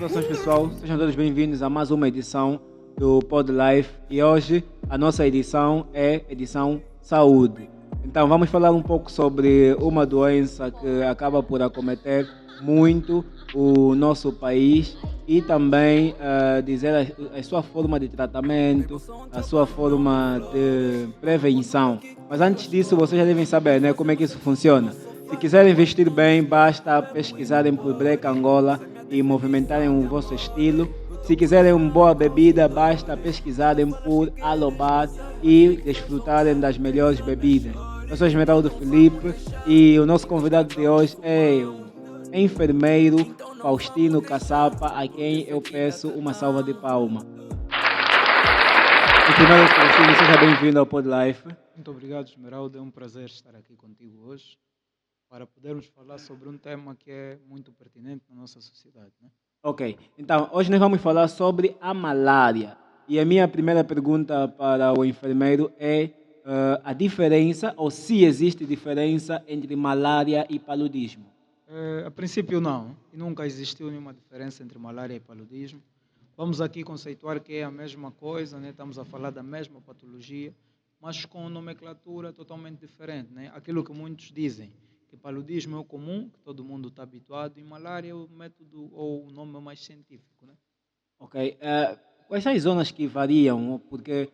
saudações pessoal, sejam todos bem-vindos a mais uma edição do Pod Life e hoje a nossa edição é edição Saúde. Então vamos falar um pouco sobre uma doença que acaba por acometer muito o nosso país e também dizer a sua forma de tratamento, a sua forma de prevenção. Mas antes disso vocês já devem saber, né, como é que isso funciona. Se quiserem vestir bem, basta pesquisarem por Break Angola e movimentarem o vosso estilo. Se quiserem uma boa bebida, basta pesquisarem por Alobar e desfrutarem das melhores bebidas. Eu sou Esmeraldo Felipe e o nosso convidado de hoje é o enfermeiro Faustino Caçapa, a quem eu peço uma salva de palmas. Em primeiro, Faustino, seja bem-vindo ao Pod Life. Muito obrigado, Esmeralda. É um prazer estar aqui contigo hoje para podermos falar sobre um tema que é muito pertinente na nossa sociedade, né? Ok, então hoje nós vamos falar sobre a malária. E a minha primeira pergunta para o enfermeiro é a diferença, ou se existe diferença entre malária e paludismo. A princípio, não. E nunca existiu nenhuma diferença entre malária e paludismo. Vamos aqui conceituar que é a mesma coisa, né? Estamos a falar da mesma patologia, mas com nomenclatura totalmente diferente, né? Aquilo que muitos dizem, que paludismo é o comum, que todo mundo está habituado, e malária é o método ou o nome mais científico, né? Ok, quais são as zonas que variam? Porque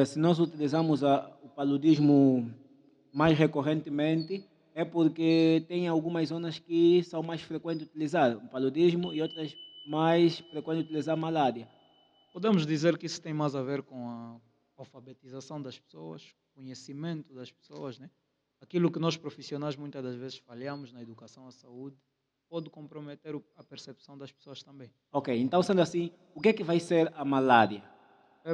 se nós utilizamos o paludismo mais recorrentemente, é porque tem algumas zonas que são mais frequentes de utilizar o paludismo e outras mais frequentes de utilizar a malária. Podemos dizer que isso tem mais a ver com a alfabetização das pessoas, conhecimento das pessoas, né? Aquilo que nós profissionais muitas das vezes falhamos na educação à saúde pode comprometer a percepção das pessoas também. Ok, então sendo assim, o que é que vai ser a malária?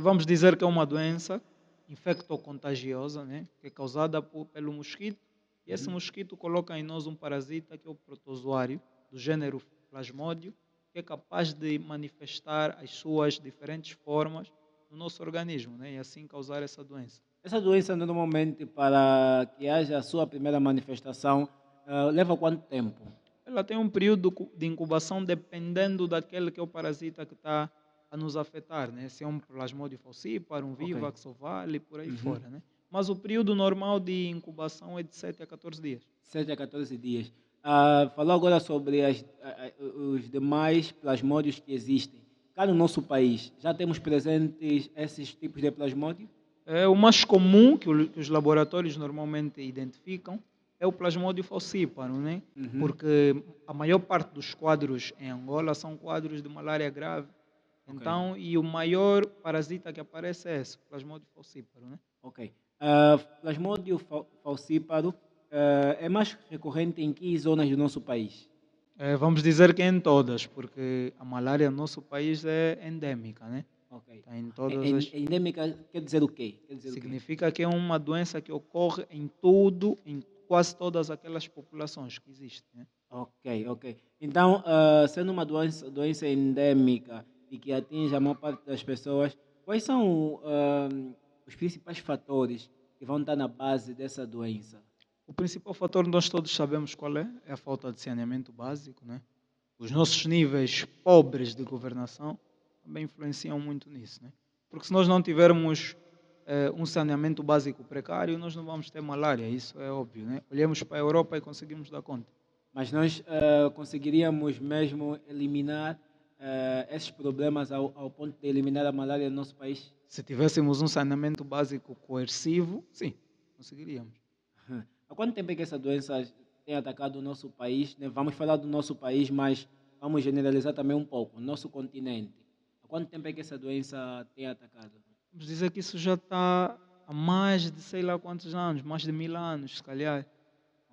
Vamos dizer que é uma doença infectocontagiosa, né? Que é causada pelo mosquito, e esse mosquito coloca em nós um parasita que é o protozoário do gênero Plasmodium, que é capaz de manifestar as suas diferentes formas no nosso organismo, né? E assim causar essa doença. Essa doença normalmente para que haja a sua primeira manifestação leva quanto tempo? Ela tem um período de incubação dependendo daquele que é o parasita que está a nos afetar, né? Se é um Plasmodium falciparum, um Ok. Vivax ovale, por aí Uhum. fora, né? Mas o período normal de incubação é de 7 a 14 dias. 7 a 14 dias. Falou agora sobre os demais plasmódios que existem. Cá no nosso país, já temos presentes esses tipos de plasmódio? É, o mais comum que os laboratórios normalmente identificam é o Plasmodium falciparum, né? Uhum. Porque a maior parte dos quadros em Angola são quadros de malária grave. Ok, Então, e o maior parasita que aparece é esse, o Plasmodium falciparum, né? ok. Plasmódio falciparum é mais recorrente em que zonas do nosso país? Vamos dizer que é em todas, porque a malária no nosso país é endêmica, né? Ok. Está em todas as... Endêmica quer dizer o quê? Quer dizer o quê? Significa que é uma doença que ocorre em tudo, em quase todas aquelas populações que existem, né? Ok, ok. Então, sendo uma doença endêmica e que atinge a maior parte das pessoas, quais são os principais fatores que vão estar na base dessa doença? O principal fator nós todos sabemos qual é a falta de saneamento básico, né? Os nossos níveis pobres de governação também influenciam muito nisso, né? Porque se nós não tivermos um saneamento básico precário, nós não vamos ter malária, isso é óbvio, né? Olhamos para a Europa e conseguimos dar conta. Mas nós conseguiríamos mesmo eliminar esses problemas ao ponto de eliminar a malária no nosso país? Se tivéssemos um saneamento básico coercivo, sim, conseguiríamos. Há quanto tempo é que essa doença tem atacado o nosso país, né? Vamos falar do nosso país, mas vamos generalizar também um pouco, o nosso continente. Há quanto tempo é que essa doença tem atacado? Vamos dizer que isso já está há mais de sei lá quantos anos, mais de 1000 anos, se calhar.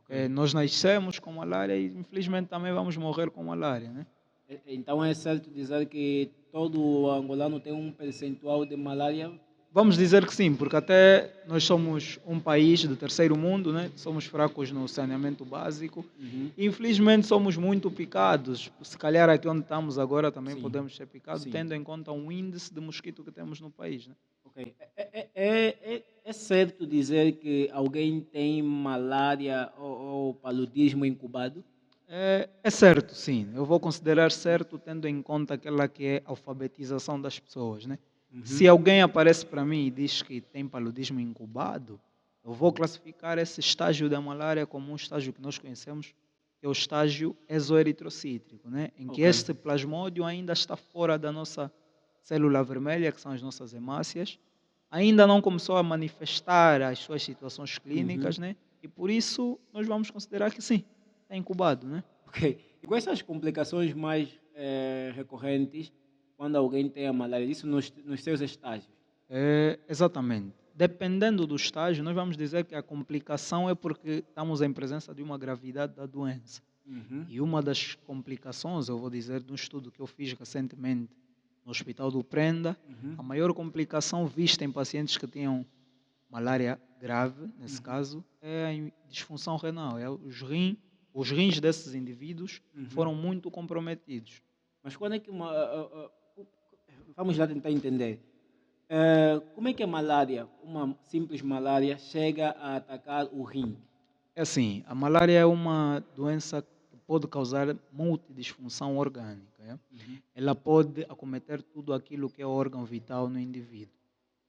Ok. Nós nascemos com malária e infelizmente também vamos morrer com malária, né? Então é certo dizer que todo angolano tem um percentual de malária? Vamos dizer que sim, porque até nós somos um país do terceiro mundo, né? Somos fracos no saneamento básico Uhum. e infelizmente somos muito picados. Se calhar aqui onde estamos agora também Sim, podemos ser picados, sim. tendo em conta o índice de mosquito que temos no país, né? Ok. É certo dizer que alguém tem malária ou paludismo incubado? É certo, sim. Eu vou considerar certo tendo em conta aquela que é a alfabetização das pessoas, né? Se alguém aparece para mim e diz que tem paludismo incubado, eu vou classificar esse estágio da malária como um estágio que nós conhecemos, que é o estágio exoeritrocítrico, né? Em que Ok. este plasmódio ainda está fora da nossa célula vermelha, que são as nossas hemácias, ainda não começou a manifestar as suas situações clínicas, né? E por isso nós vamos considerar que sim, está incubado, né? Ok. E quais são as complicações mais recorrentes quando alguém tem a malária? Isso nos seus estágios. Exatamente. Dependendo do estágio, nós vamos dizer que a complicação é porque estamos em presença de uma gravidade da doença. Uhum. E uma das complicações, eu vou dizer, de um estudo que eu fiz recentemente no Hospital do Prenda, a maior complicação vista em pacientes que tinham malária grave, nesse caso, é a disfunção renal. Os rins desses indivíduos foram muito comprometidos. Mas quando é que vamos lá tentar entender. Como é que a malária, uma simples malária, chega a atacar o rim? É assim, a malária é uma doença que pode causar multidisfunção orgânica. É? Ela pode acometer tudo aquilo que é órgão vital no indivíduo.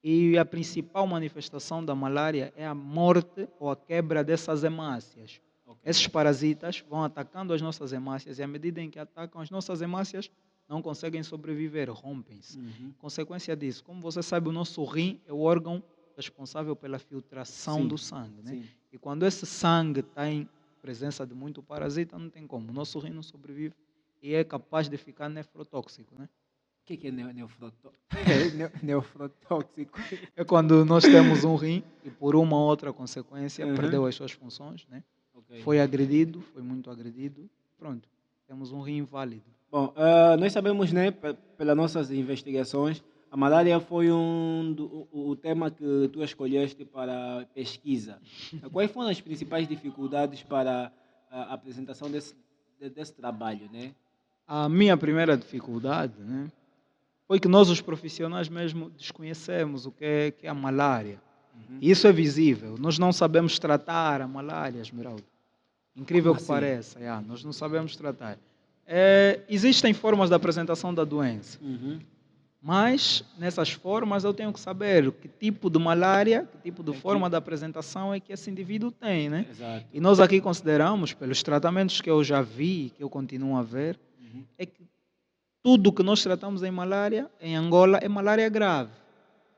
E a principal manifestação da malária é a morte ou a quebra dessas hemácias. Ok. Esses parasitas vão atacando as nossas hemácias e à medida em que atacam as nossas hemácias, não conseguem sobreviver, rompem-se. Consequência disso, como você sabe, o nosso rim é o órgão responsável pela filtração Sim, do sangue. Né? sim. E quando esse sangue está em presença de muito parasita, não tem como. O nosso rim não sobrevive e é capaz de ficar nefrotóxico. Né? O que é nefrotóxico? É quando nós temos um rim e por uma ou outra consequência Uhum. perdeu as suas funções, né? Ok. Foi agredido, foi muito agredido, pronto, temos um rim inválido. Bom, nós sabemos, né, pelas nossas investigações, a malária foi o tema que tu escolheste para a pesquisa. Quais foram as principais dificuldades para a apresentação desse trabalho, né? A minha primeira dificuldade, né, foi que nós os profissionais mesmo desconhecemos o que é a malária. E isso é visível, nós não sabemos tratar a malária, Esmeralda. Incrível Como que assim? pareça, nós não sabemos tratar. Existem formas de apresentação da doença, mas nessas formas eu tenho que saber que tipo de malária, que tipo de forma de apresentação é que esse indivíduo tem, né? Exato. E nós aqui consideramos, pelos tratamentos que eu já vi, que eu continuo a ver, é que tudo que nós tratamos em malária, em Angola, é malária grave.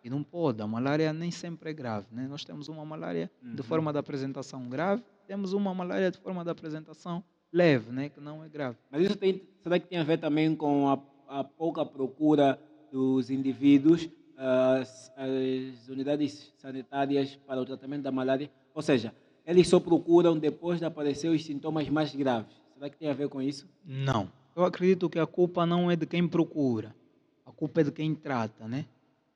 E não pode, a malária nem sempre é grave, né? Nós temos uma malária de forma de apresentação grave, temos uma malária de forma de apresentação leve, né? Que não é grave. Mas isso será que tem a ver também com a pouca procura dos indivíduos, as unidades sanitárias para o tratamento da malária? Ou seja, eles só procuram depois de aparecer os sintomas mais graves. Será que tem a ver com isso? Não. Eu acredito que a culpa não é de quem procura, a culpa é de quem trata, né?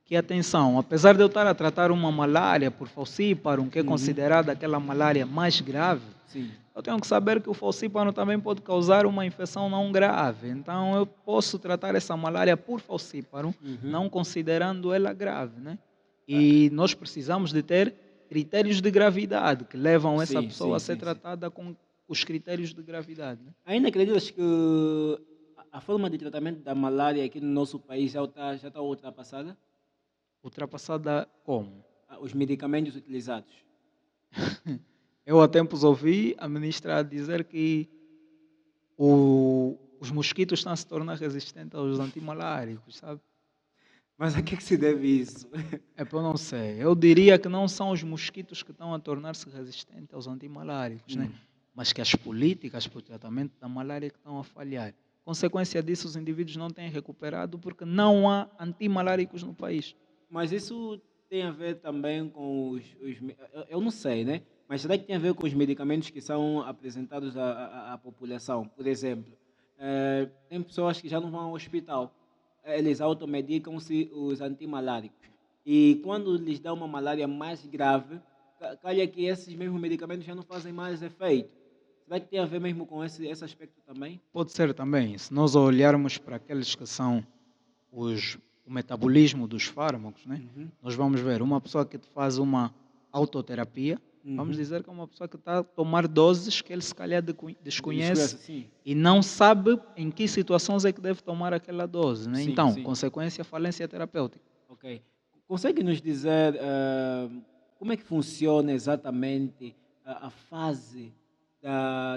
Que atenção, apesar de eu estar a tratar uma malária por falciparum, que é considerada aquela malária mais grave, Sim. eu tenho que saber que o falciparum também pode causar uma infecção não grave. Então eu posso tratar essa malária por falciparum, não considerando ela grave, né? E nós precisamos de ter critérios de gravidade que levam essa Sim, pessoa a sim, ser sim. tratada com os critérios de gravidade, né? Ainda acreditas que a forma de tratamento da malária aqui no nosso país já está ultrapassada? Ultrapassada como? Os medicamentos utilizados? Eu há tempos ouvi a ministra dizer que os mosquitos estão a se tornar resistentes aos antimaláricos, sabe? Mas a que é que se deve isso? É para eu não sei. Eu diria que não são os mosquitos que estão a tornar-se resistentes aos antimaláricos, né? Mas que as políticas para o tratamento da malária que estão a falhar. Consequência disso, os indivíduos não têm recuperado porque não há antimaláricos no país. Mas isso tem a ver também com eu não sei, né? Mas será que tem a ver com os medicamentos que são apresentados à população? Por exemplo, tem pessoas que já não vão ao hospital. Eles automedicam-se os antimaláricos. E quando lhes dá uma malária mais grave, calha que esses mesmos medicamentos já não fazem mais efeito. Será que tem a ver mesmo com esse aspecto também? Pode ser também. Se nós olharmos para aqueles que são o metabolismo dos fármacos, né? Nós vamos ver uma pessoa que faz uma autoterapia, Vamos dizer que é uma pessoa que está a tomar doses que ele se calhar desconhece Sim, e não sabe em que situações é que deve tomar aquela dose, né? sim, Então, sim. consequência, falência terapêutica. Ok. Consegue nos dizer como é que funciona exatamente a fase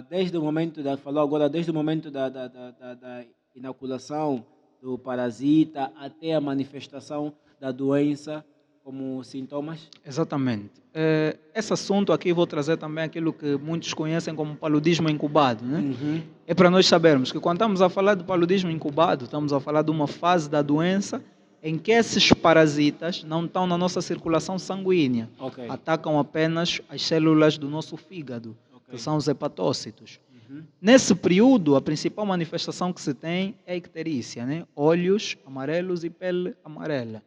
desde o momento falou agora, desde o momento da inoculação do parasita até a manifestação da doença como sintomas? Exatamente. Esse assunto aqui vou trazer também aquilo que muitos conhecem como paludismo incubado, né? Uhum. É para nós sabermos que quando estamos a falar de paludismo incubado, estamos a falar de uma fase da doença em que esses parasitas não estão na nossa circulação sanguínea, Ok. atacam apenas as células do nosso fígado, Ok. que são os hepatócitos. Uhum. Nesse período, a principal manifestação que se tem é a icterícia, né? Olhos amarelos e pele amarela.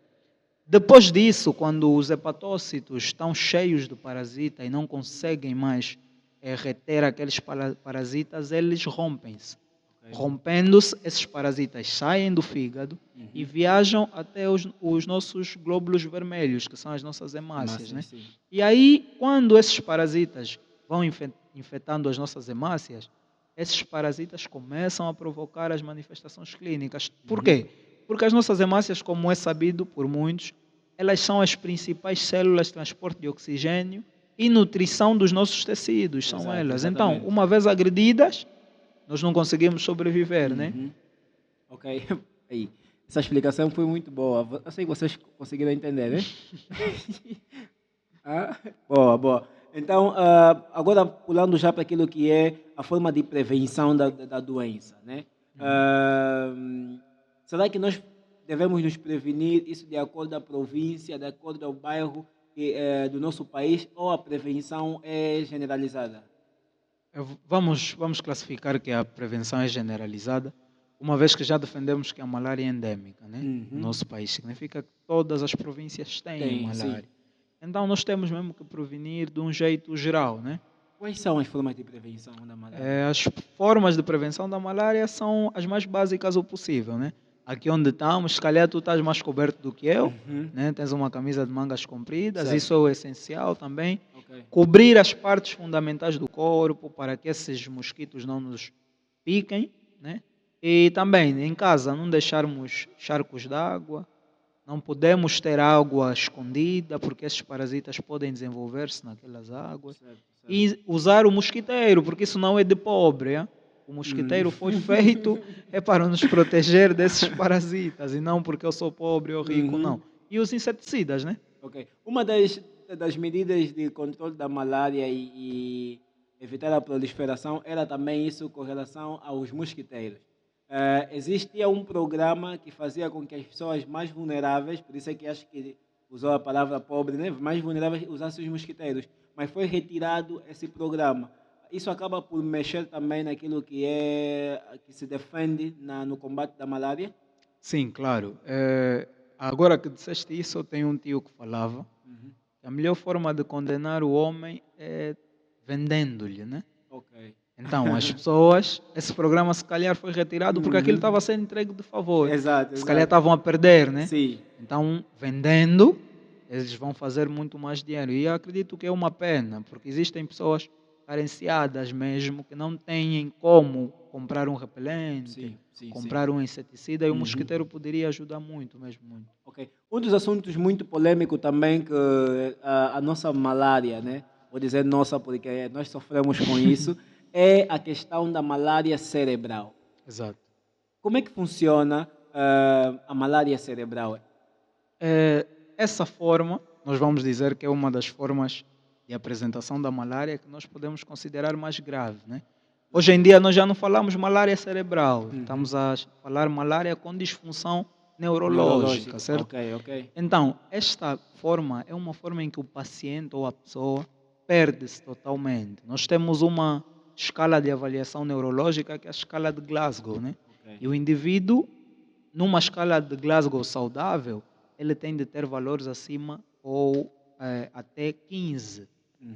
Depois disso, quando os hepatócitos estão cheios do parasita e não conseguem mais reter aqueles parasitas, eles rompem-se. Ok. Rompendo-se, esses parasitas saem do fígado e viajam até os nossos glóbulos vermelhos, que são as nossas hemácias. Né? Sim. E aí, quando esses parasitas vão infectando as nossas hemácias, esses parasitas começam a provocar as manifestações clínicas. Por quê? Porque as nossas hemácias, como é sabido por muitos, elas são as principais células de transporte de oxigênio e nutrição dos nossos tecidos, são Exato, elas. exatamente. Então, uma vez agredidas, nós não conseguimos sobreviver, né? Ok. Aí, essa explicação foi muito boa. Eu sei que vocês conseguiram entender, né? Ah, boa. Então, agora pulando já para aquilo que é a forma de prevenção da doença, né? Ah, será que nós devemos nos prevenir isso de acordo à província, de acordo ao bairro do nosso país, ou a prevenção é generalizada? Vamos classificar que a prevenção é generalizada, uma vez que já defendemos que a malária é endêmica, né? No nosso país. Significa que todas as províncias têm Tem, sim. malária. Então, nós temos mesmo que prevenir de um jeito geral, né? Quais são as formas de prevenção da malária? As formas de prevenção da malária são as mais básicas o possível, né? Aqui onde estamos, se calhar tu estás mais coberto do que eu, né? Tens uma camisa de mangas compridas, Certo. isso é o essencial também. Ok. Cobrir as partes fundamentais do corpo para que esses mosquitos não nos piquem, né? E também, em casa, não deixarmos charcos d'água, não podemos ter água escondida, porque esses parasitas podem desenvolver-se naquelas águas. Certo. E usar o mosquiteiro, porque isso não é de pobre. É? O mosquiteiro foi feito para nos proteger desses parasitas, e não porque eu sou pobre ou rico, não. E os inseticidas, né? Ok. Uma das medidas de controle da malária e evitar a proliferação era também isso com relação aos mosquiteiros. Existia um programa que fazia com que as pessoas mais vulneráveis, por isso é que acho que usou a palavra pobre, né? Mais vulneráveis usassem os mosquiteiros, mas foi retirado esse programa. Isso acaba por mexer também naquilo que se defende no combate da malária? Sim, claro. Agora que disseste isso, eu tenho um tio que falava que a melhor forma de condenar o homem é vendendo-lhe, né? Ok. Então, as pessoas, esse programa se calhar foi retirado porque aquilo estava sendo entregue de favor. Exato. Se calhar estavam a perder, né? Sim. Então, vendendo, eles vão fazer muito mais dinheiro. E eu acredito que é uma pena, porque existem pessoas carenciadas mesmo, que não têm como comprar um repelente, comprar um inseticida, e o mosquiteiro poderia ajudar muito, mesmo muito. Ok. Um dos assuntos muito polêmicos também que a nossa malária, né? Vou dizer nossa porque nós sofremos com isso, é a questão da malária cerebral. Exato. Como é que funciona a malária cerebral? Essa forma, nós vamos dizer que é uma das formas de apresentação da malária que nós podemos considerar mais grave, né? Hoje em dia nós já não falamos malária cerebral, estamos a falar malária com disfunção neurológica, certo? Ok. Então, esta forma é uma forma em que o paciente ou a pessoa perde-se totalmente. Nós temos uma escala de avaliação neurológica que é a escala de Glasgow, né? Ok. E o indivíduo, numa escala de Glasgow saudável, ele tem de ter valores acima ou até 15.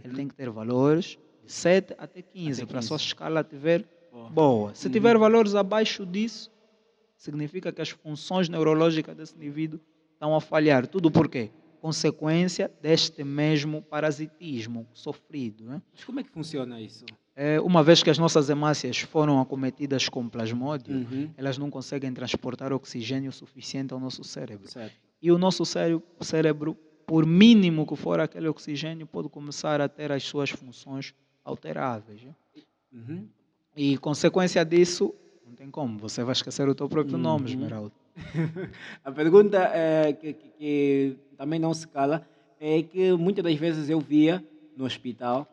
Ele tem que ter valores de 7 até 15 para a sua escala estiver boa. Se tiver valores abaixo disso, significa que as funções neurológicas desse indivíduo estão a falhar. Tudo por quê? consequência deste mesmo parasitismo sofrido, né? Mas como é que funciona isso? Uma vez que as nossas hemácias foram acometidas com plasmódio, Uhum. elas não conseguem transportar oxigênio suficiente ao nosso cérebro. Certo. E o nosso cérebro, por mínimo que for aquele oxigênio, pode começar a ter as suas funções alteráveis, né? Uhum. E consequência disso, não tem como, você vai esquecer o teu próprio nome, Uhum. Esmeralda. A pergunta que também não se cala é que muitas das vezes eu via no hospital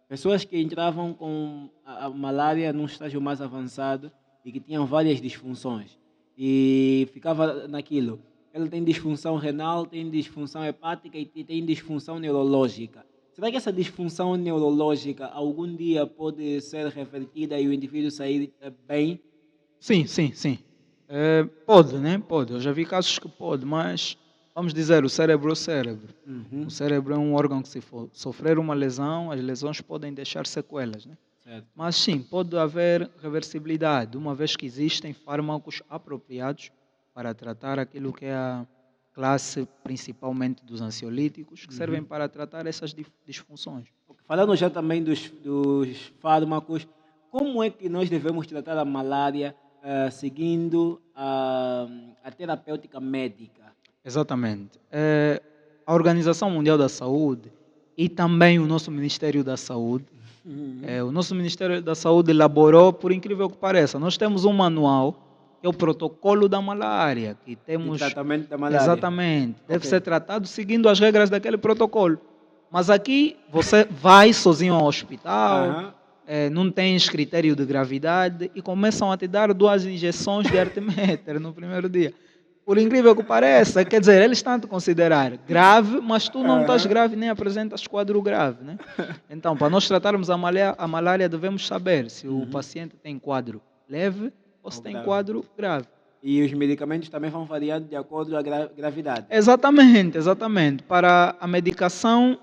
pessoas que entravam com a malária num estágio mais avançado e que tinham várias disfunções. E ficava naquilo. Ele tem disfunção renal, tem disfunção hepática e tem disfunção neurológica. Será que essa disfunção neurológica algum dia pode ser revertida e o indivíduo sair bem? Sim, sim, sim. Pode, né? Pode. Eu já vi casos que pode, mas vamos dizer, o cérebro é o cérebro. Uhum. O cérebro é um órgão que, se for sofrer uma lesão, as lesões podem deixar sequelas, né? Certo. Mas sim, pode haver reversibilidade, uma vez que existem fármacos apropriados para tratar aquilo que é a classe principalmente dos ansiolíticos, que servem para tratar essas disfunções. Falando já também dos fármacos, como é que nós devemos tratar a malária seguindo a terapêutica médica? Exatamente. A Organização Mundial da Saúde e também o nosso Ministério da Saúde, o nosso Ministério da Saúde elaborou, por incrível que pareça, nós temos um manual, que é o protocolo da malária, que De temos... tratamento da malária. Exatamente. Deve Ok. ser tratado seguindo as regras daquele protocolo. Mas aqui você vai sozinho ao hospital, Aham. não tens critério de gravidade e começam a te dar 2 injeções de arteméter no primeiro dia. Por incrível que pareça, quer dizer, eles estão a te considerar grave, mas tu não estás Aham. grave nem apresentas quadro grave, né? Então, para nós tratarmos a malária, devemos saber se o paciente tem quadro leve ou se Ou tem grave. quadro grave. E os medicamentos também vão variando de acordo com a gravidade. Exatamente, exatamente. Para a medicação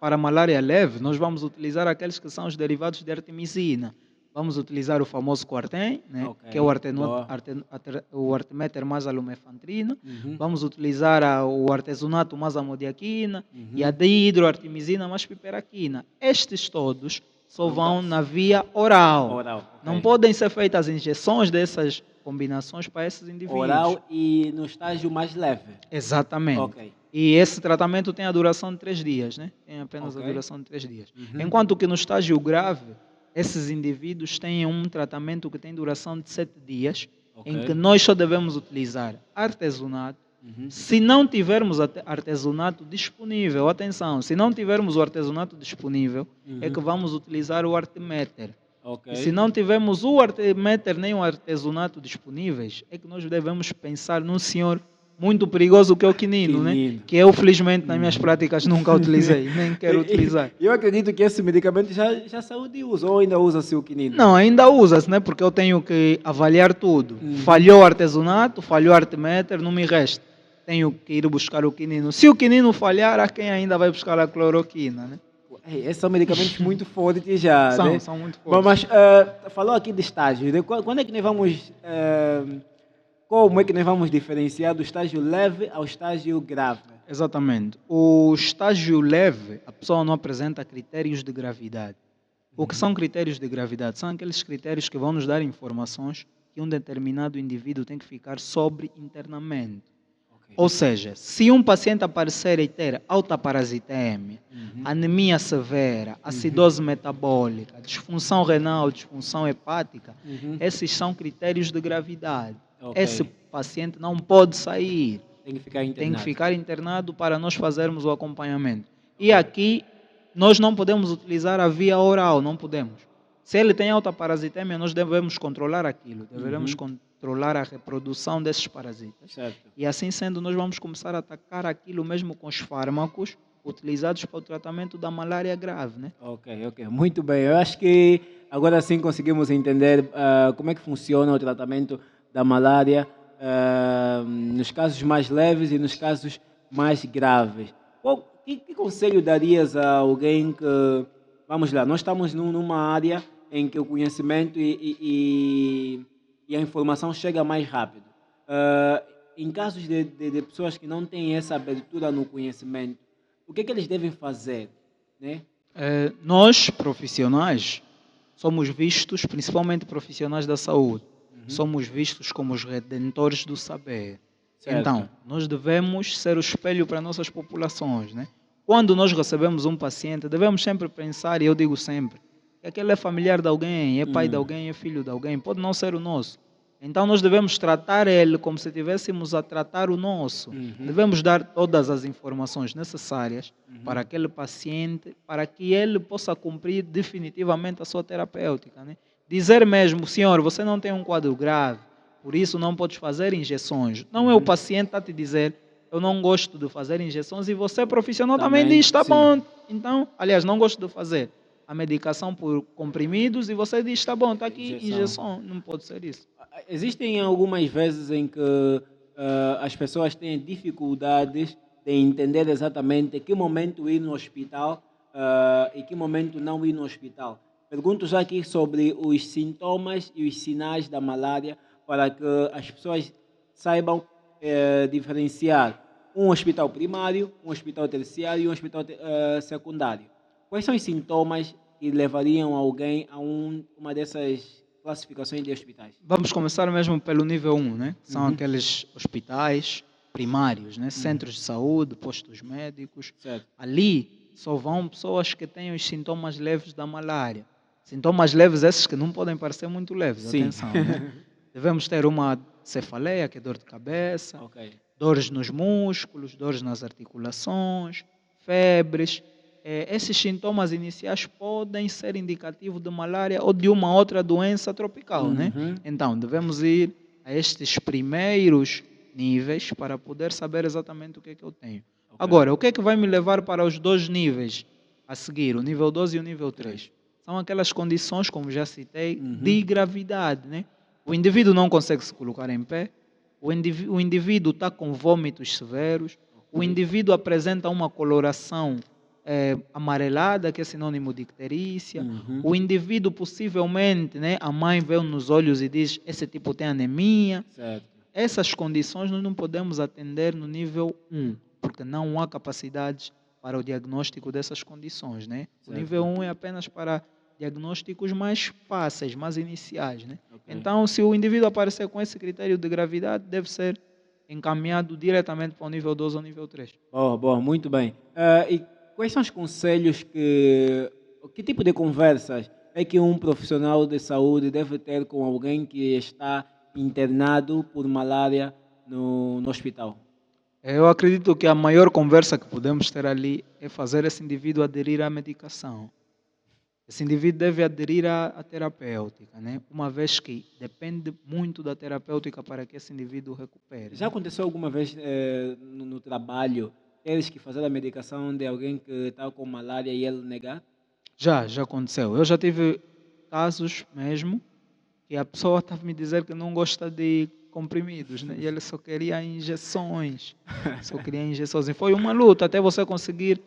para a malária leve, nós vamos utilizar aqueles que são os derivados de artemisina. Vamos utilizar o famoso Quartem, né, Ok, que é o boa. o arteméter mais a lumefantrina. Uhum. Vamos utilizar o artesunato mais a modiaquina Uhum. e a dihidroartemisina mais piperaquina. Estes todos só vão na via oral. Oral. Ok. Não podem ser feitas injeções dessas combinações para esses indivíduos. Oral e no estágio mais leve. Exatamente. Ok. E esse tratamento tem a duração de 3 dias, né? Tem apenas Ok. a duração de 3 dias. Uhum. Enquanto que no estágio grave, esses indivíduos têm um tratamento que tem duração de 7 dias, Ok. em que nós só devemos utilizar artesunato. Uhum. Se não tivermos artesunato disponível, atenção, se não tivermos o artesunato disponível, é que vamos utilizar o arteméter. Ok. E se não tivermos o arteméter nem o artesunato disponíveis, é que nós devemos pensar num senhor muito perigoso que é o quinino, né? Quinino. Que eu, felizmente, nas minhas práticas nunca utilizei, nem quero utilizar. Eu acredito que esse medicamento já saiu de uso, ou ainda usa-se o quinino? Não, ainda usa-se, né? Porque eu tenho que avaliar tudo. Falhou o artesunato, falhou o arteméter, não me resta. Tenho que ir buscar o quinino. Se o quinino falhar, há quem ainda vai buscar a cloroquina, né? Esses são medicamentos muito fortes já, né? São muito fortes. Mas falou aqui de estágio. Quando é que nós vamos... como é que nós vamos diferenciar do estágio leve ao estágio grave? Exatamente. O estágio leve, a pessoa não apresenta critérios de gravidade. O que são critérios de gravidade? São aqueles critérios que vão nos dar informações que um determinado indivíduo tem que ficar sobre internamente. Ok. Ou seja, se um paciente aparecer e ter alta parasitemia, anemia severa, acidose metabólica, disfunção renal, disfunção hepática, esses são critérios de gravidade. Ok. Esse paciente não pode sair. Tem que ficar internado. Tem que ficar internado para nós fazermos o acompanhamento. E aqui, nós não podemos utilizar a via oral, não podemos. Se ele tem alta parasitemia, nós devemos controlar aquilo, devemos controlar a reprodução desses parasitas. Certo. E assim sendo, nós vamos começar a atacar aquilo mesmo com os fármacos utilizados para o tratamento da malária grave, né? Ok. Muito bem. Eu acho que agora sim conseguimos entender como é que funciona o tratamento da malária nos casos mais leves e nos casos mais graves. Que conselho darias a alguém que... Vamos lá, nós estamos numa área em que o conhecimento e a informação chega mais rápido. em casos de pessoas que não têm essa abertura no conhecimento, o que é que eles devem fazer, né? Nós, profissionais, somos vistos, principalmente profissionais da saúde, somos vistos como os redentores do saber. Certo. Então, nós devemos ser o espelho para nossas populações, né? Quando nós recebemos um paciente, devemos sempre pensar, e eu digo sempre, que aquele é familiar de alguém, é pai de alguém, é filho de alguém, pode não ser o nosso. Então, nós devemos tratar ele como se estivéssemos a tratar o nosso. Devemos dar todas as informações necessárias para aquele paciente, para que ele possa cumprir definitivamente a sua terapêutica, né? Dizer mesmo, senhor, você não tem um quadro grave, por isso não podes fazer injeções. Não é o paciente a te dizer, eu não gosto de fazer injeções, e você, profissional, também diz, está sim. bom. Então, aliás, não gosto de fazer a medicação por comprimidos, e você diz, está bom, está aqui injeção. Não pode ser isso. Existem algumas vezes em que as pessoas têm dificuldades de entender exatamente que momento ir no hospital e que momento não ir no hospital. Pergunto já aqui sobre os sintomas e os sinais da malária para que as pessoas saibam diferenciar um hospital primário, um hospital terciário e um hospital secundário. Quais são os sintomas que levariam alguém a uma dessas classificações de hospitais? Vamos começar mesmo pelo nível 1, né? São aqueles hospitais primários, né? Centros de saúde, postos médicos. Certo. Ali só vão pessoas que têm os sintomas leves da malária. Sintomas leves esses que não podem parecer muito leves, Sim. atenção, né? Devemos ter uma cefaleia, que é dor de cabeça, dores nos músculos, dores nas articulações, febres. Esses sintomas iniciais podem ser indicativos de malária ou de uma outra doença tropical, né? Então, devemos ir a estes primeiros níveis para poder saber exatamente o que é que eu tenho. Agora, o que é que vai me levar para os dois níveis a seguir, o nível 2 e o nível 3? São aquelas condições, como já citei, de gravidade, né? O indivíduo não consegue se colocar em pé, o indivíduo está com vômitos severos, o indivíduo apresenta uma coloração amarelada, que é sinônimo de icterícia, o indivíduo possivelmente, né, a mãe vê nos olhos e diz, esse tipo tem anemia. Certo. Essas condições nós não podemos atender no nível 1, porque não há capacidade para o diagnóstico dessas condições, né? O nível 1 é apenas para diagnósticos mais fáceis, mais iniciais, né? Então, se o indivíduo aparecer com esse critério de gravidade, deve ser encaminhado diretamente para o nível 2 ou nível 3. Boa, muito bem. E quais são os conselhos que tipo de conversas é que um profissional de saúde deve ter com alguém que está internado por malária no hospital? Eu acredito que a maior conversa que podemos ter ali é fazer esse indivíduo aderir à medicação. Esse indivíduo deve aderir à terapêutica, né? Uma vez que depende muito da terapêutica para que esse indivíduo recupere. Já aconteceu alguma vez no trabalho teres que fazer a medicação de alguém que está com malária e ele negar? Já aconteceu. Eu já tive casos mesmo que a pessoa estava a me dizer que não gosta de comprimidos, né? E ele só queria injeções. E foi uma luta até você conseguir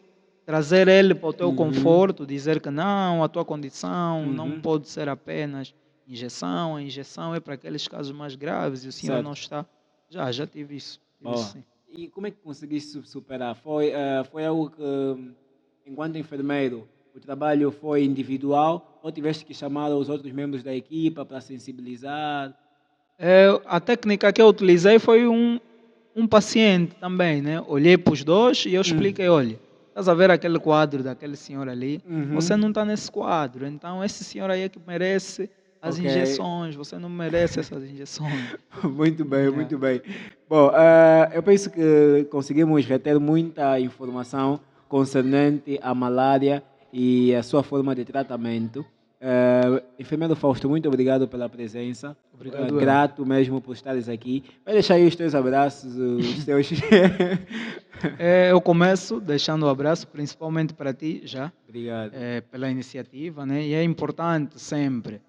trazer ele para o teu conforto, dizer que não, a tua condição não pode ser apenas injeção, a injeção é para aqueles casos mais graves e o senhor não está. Já tive isso. Sim. E como é que conseguiste superar? Foi algo que, enquanto enfermeiro, o trabalho foi individual ou tiveste que chamar os outros membros da equipa para sensibilizar? A técnica que eu utilizei foi um paciente também, né? Olhei para os dois e eu expliquei, olha, estás a ver aquele quadro daquele senhor ali? Você não está nesse quadro, então esse senhor aí é que merece as injeções, você não merece essas injeções. Muito bem, muito bem. Bom, eu penso que conseguimos reter muita informação concernente à malária e a sua forma de tratamento. Enfermeiro Fausto, muito obrigado pela presença. Obrigado. Grato mesmo por estares aqui. Vai deixar aí os teus abraços, os teus... Eu começo deixando o abraço, principalmente para ti, já. Obrigado. Pela iniciativa, né? E é importante sempre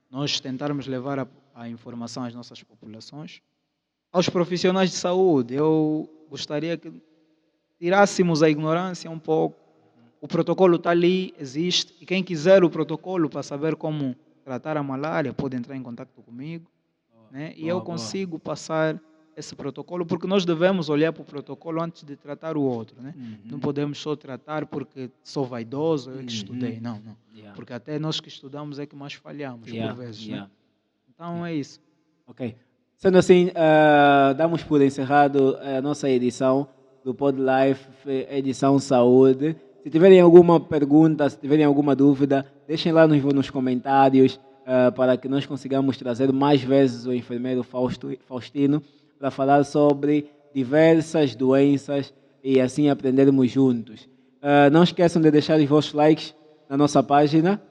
nós tentarmos levar a informação às nossas populações. Aos profissionais de saúde, eu gostaria que tirássemos a ignorância um pouco. O protocolo está ali, existe, e quem quiser o protocolo para saber como tratar a malária pode entrar em contato comigo, né? E eu consigo passar esse protocolo, porque nós devemos olhar para o protocolo antes de tratar o outro, né? Não podemos só tratar porque sou vaidoso, eu é que estudei. Não. Yeah. Porque até nós que estudamos é que mais falhamos por vezes, né? Então é isso. Ok. Sendo assim, damos por encerrado a nossa edição do Pod Life, edição Saúde. Se tiverem alguma pergunta, se tiverem alguma dúvida, deixem lá nos comentários para que nós consigamos trazer mais vezes o enfermeiro Faustino para falar sobre diversas doenças e assim aprendermos juntos. Não esqueçam de deixar os vossos likes na nossa página,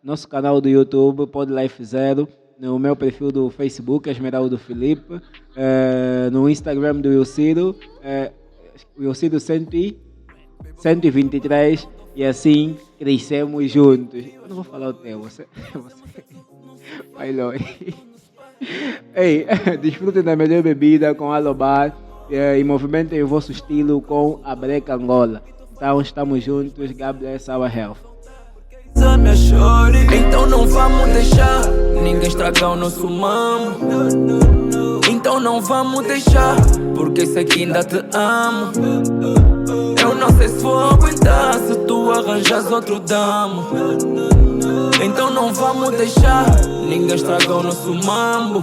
nosso canal do YouTube, Pod Life Zero, no meu perfil do Facebook, Esmeraldo Felipe, no Instagram do Wilcido, Wilcido 123, e assim crescemos juntos. Eu não vou falar o teu, você vai longe. Ei, desfrutem da melhor bebida com Alobar e movimentem o vosso estilo com a Breca Angola. Então estamos juntos, God bless our health. Então não vamos deixar ninguém estragar o nosso mambo. Então não vamos deixar, porque sei que ainda te amo. Eu não sei se vou aguentar, se tu arranjas outro damo. Então não vamos deixar ninguém estragar o nosso mambo.